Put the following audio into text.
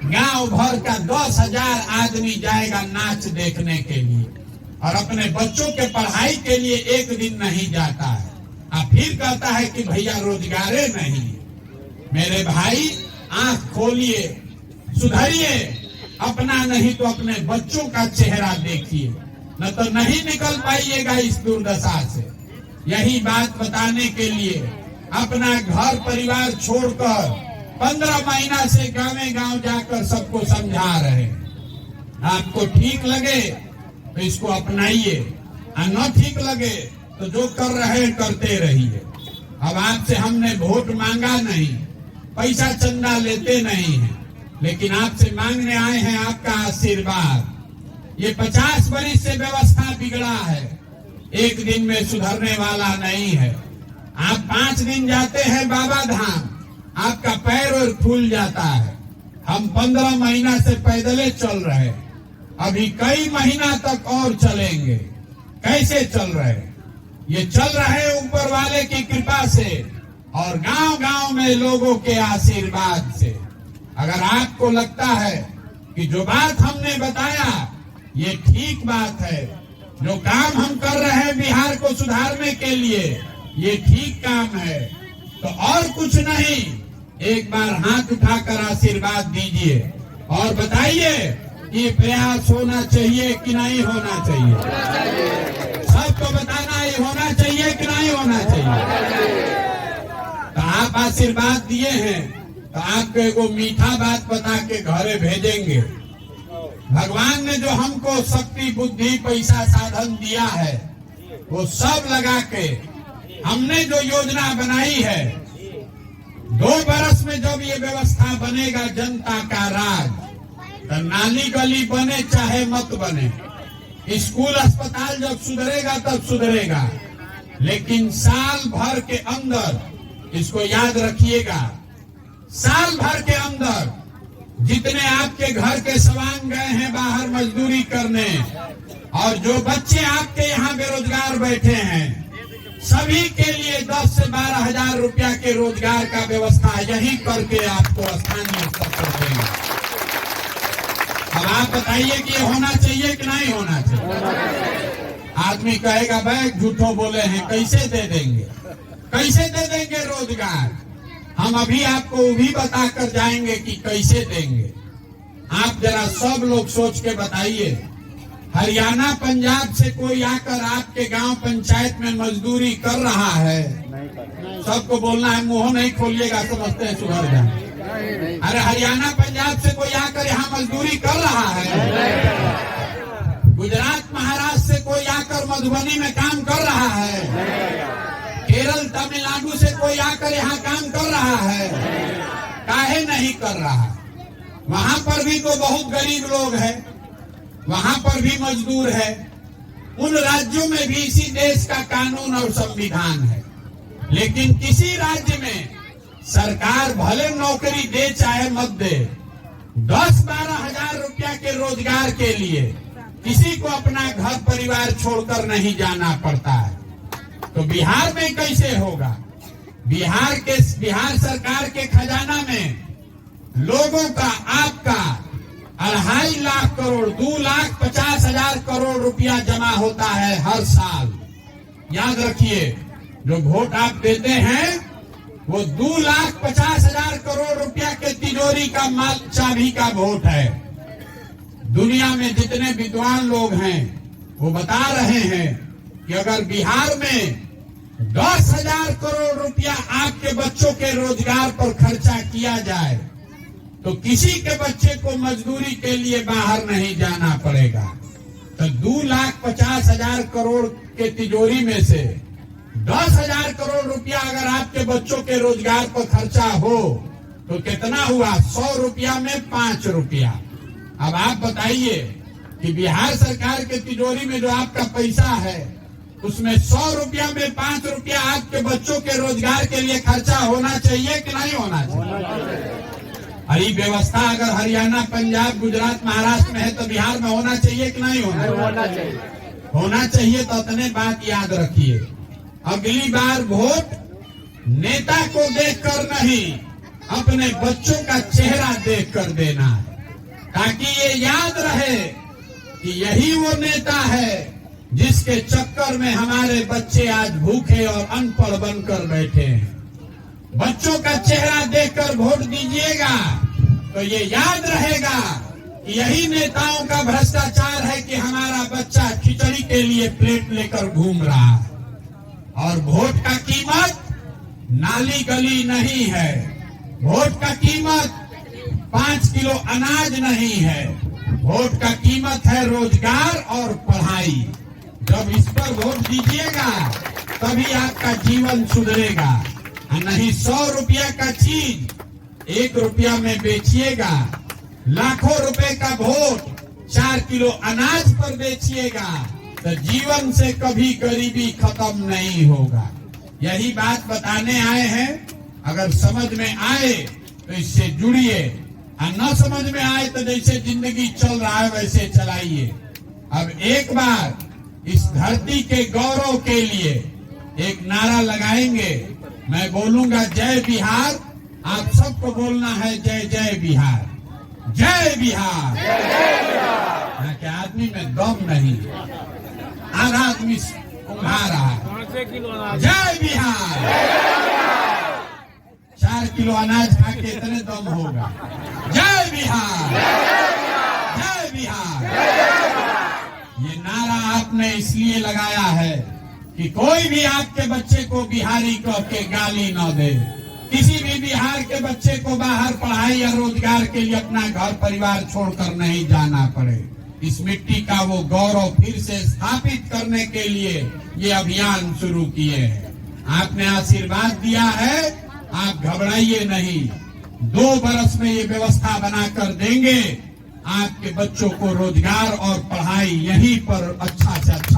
गांव भर का 10,000 आदमी जाएगा नाच देखने के लिए और अपने बच्चों के पढ़ाई के लिए एक दिन नहीं जाता है। और फिर कहता है कि भैया रोजगारे नहीं। मेरे भाई आंख खोलिए, सुधरिए, अपना नहीं तो अपने बच्चों का चेहरा देखिए, न तो नहीं निकल पाइएगा इस दुर्दशा से। यही बात बताने के लिए अपना घर परिवार छोड़कर 15 महीना से गांव जाकर सबको समझा रहे हैं। आपको ठीक लगे तो इसको अपनाइए और न ठीक लगे तो जो कर रहे हैं करते रहिए। अब आपसे हमने वोट मांगा नहीं, पैसा चंदा लेते नहीं है, लेकिन आपसे मांगने आए हैं आपका आशीर्वाद। ये 50 वर्ष से व्यवस्था बिगड़ा है, एक दिन में सुधरने वाला नहीं है। आप 5 दिन जाते हैं बाबा धाम, आपका पैर और फूल जाता है। हम 15 महीना से पैदले चल रहे, अभी कई महीना तक और चलेंगे। कैसे चल रहे? ये चल रहे ऊपर वाले की कृपा से और गांव में लोगों के आशीर्वाद से। अगर आपको लगता है कि जो बात हमने बताया ये ठीक बात है, जो काम हम कर रहे हैं बिहार को सुधारने के लिए ये ठीक काम है, तो और कुछ नहीं, एक बार हाथ उठाकर आशीर्वाद दीजिए और बताइए कि प्रयास होना चाहिए कि नहीं होना चाहिए। सबको बताना ये होना चाहिए कि नहीं होना चाहिए। तो आप आशीर्वाद दिए हैं तो आपको एगो मीठा बात बता के घरे भेजेंगे। भगवान ने जो हमको शक्ति, बुद्धि, पैसा, साधन दिया है वो सब लगा के हमने जो योजना बनाई है, 2 बरस में जब ये व्यवस्था बनेगा जनता का राज, तो नाली गली बने चाहे मत बने, स्कूल अस्पताल जब सुधरेगा तब सुधरेगा, लेकिन साल भर के अंदर, इसको याद रखिएगा, साल भर के अंदर जितने आपके घर के सवांग गए हैं बाहर मजदूरी करने और जो बच्चे आपके यहाँ बेरोजगार बैठे हैं, सभी के लिए 10 से 12 हजार रुपया के रोजगार का व्यवस्था यही करके आपको स्थानीय स्तर पर देंगे। अब आप बताइए कि ये होना चाहिए कि नहीं होना चाहिए। आदमी कहेगा भाई झूठो बोले हैं, कैसे दे देंगे, कैसे दे देंगे रोजगार? हम अभी आपको वो भी बताकर जाएंगे कि कैसे देंगे। आप जरा सब लोग सोच के बताइए, हरियाणा पंजाब से कोई आकर आपके गांव पंचायत में मजदूरी कर रहा है? सबको बोलना है, मुंह नहीं खोलिएगा, समझते हैं सुधर जाए। अरे हरियाणा पंजाब से कोई आकर यहाँ मजदूरी कर रहा है? गुजरात महाराष्ट्र से कोई आकर मधुबनी में काम कर रहा है? केरल तमिलनाडु से कोई आकर यहाँ काम कर रहा है? काहे नहीं कर रहा? वहाँ पर भी तो बहुत गरीब लोग हैं, वहाँ पर भी मजदूर है। उन राज्यों में भी इसी देश का कानून और संविधान है, लेकिन किसी राज्य में सरकार भले नौकरी दे चाहे मत दे, 10-12 हजार रुपया के रोजगार के लिए किसी को अपना घर परिवार छोड़कर नहीं जाना पड़ता है। तो बिहार में कैसे होगा? बिहार सरकार के खजाना में लोगों का, आपका 2.5 लाख करोड़, 2,50,000 करोड़ रुपया जमा होता है हर साल। याद रखिए, जो वोट आप देते हैं वो 2,50,000 करोड़ रुपया के तिजोरी का माल, चाबी का वोट है। दुनिया में जितने विद्वान लोग हैं वो बता रहे हैं कि अगर बिहार में 10,000 करोड़ रुपया आपके बच्चों के रोजगार पर खर्चा किया जाए तो किसी के बच्चे को मजदूरी के लिए बाहर नहीं जाना पड़ेगा। तो 2,50,000 करोड़ के तिजोरी में से 10,000 करोड़ रुपया अगर आपके बच्चों के रोजगार पर खर्चा हो तो कितना हुआ? 100 रुपया में 5 रुपया। अब आप बताइए कि बिहार सरकार के तिजोरी में जो आपका पैसा है उसमें 100 रुपया में 5 रुपया आपके बच्चों के रोजगार के लिए खर्चा होना चाहिए कि नहीं होना चाहिए? अरे व्यवस्था अगर हरियाणा, पंजाब, गुजरात, महाराष्ट्र में है तो बिहार में होना चाहिए कि नहीं होना चाहिए? होना चाहिए। तो इतने बात याद रखिए, अगली बार वोट नेता को देखकर नहीं, अपने बच्चों का चेहरा देख कर देना है, ताकि ये याद रहे कि यही वो नेता है जिसके चक्कर में हमारे बच्चे आज भूखे और अनपढ़ बनकर बैठे हैं। बच्चों का चेहरा देखकर वोट दीजिएगा तो ये याद रहेगा कि यही नेताओं का भ्रष्टाचार है कि हमारा बच्चा खिचड़ी के लिए प्लेट लेकर घूम रहा है। और वोट का कीमत नाली गली नहीं है, वोट का कीमत 5 किलो अनाज नहीं है, वोट का कीमत है रोजगार और पढ़ाई। जब इस पर वोट दीजिएगा तभी आपका जीवन सुधरेगा, नहीं 100 रुपया का चीज 1 रुपया में बेचिएगा, लाखों रुपए का वोट 4 किलो अनाज पर बेचिएगा तो जीवन से कभी गरीबी खत्म नहीं होगा। यही बात बताने आए हैं। अगर समझ में आए तो इससे जुड़िए, और न समझ में आए तो जैसे जिंदगी चल रहा है वैसे चलाइए। अब एक बार इस धरती के गौरव के लिए एक नारा लगाएंगे। मैं बोलूंगा जय बिहार, आप सबको बोलना है जय जय बिहार, जय बिहार। यहाँ के आदमी में दम नहीं, हर आदमी उभा रहा है। जय बिहार। 4 किलो अनाज खा के इतने दम होगा। जय बिहार, जय बिहार। ये नारा आपने इसलिए लगाया है कि कोई भी आपके बच्चे को बिहारी कह के गाली न दे, किसी भी बिहार के बच्चे को बाहर पढ़ाई या रोजगार के लिए अपना घर परिवार छोड़कर नहीं जाना पड़े। इस मिट्टी का वो गौरव फिर से स्थापित करने के लिए ये अभियान शुरू किए हैं। आपने आशीर्वाद दिया है, आप घबराइए नहीं। 2 बरस में ये व्यवस्था बनाकर देंगे। आपके बच्चों को रोजगार और पढ़ाई यहीं पर अच्छा से अच्छा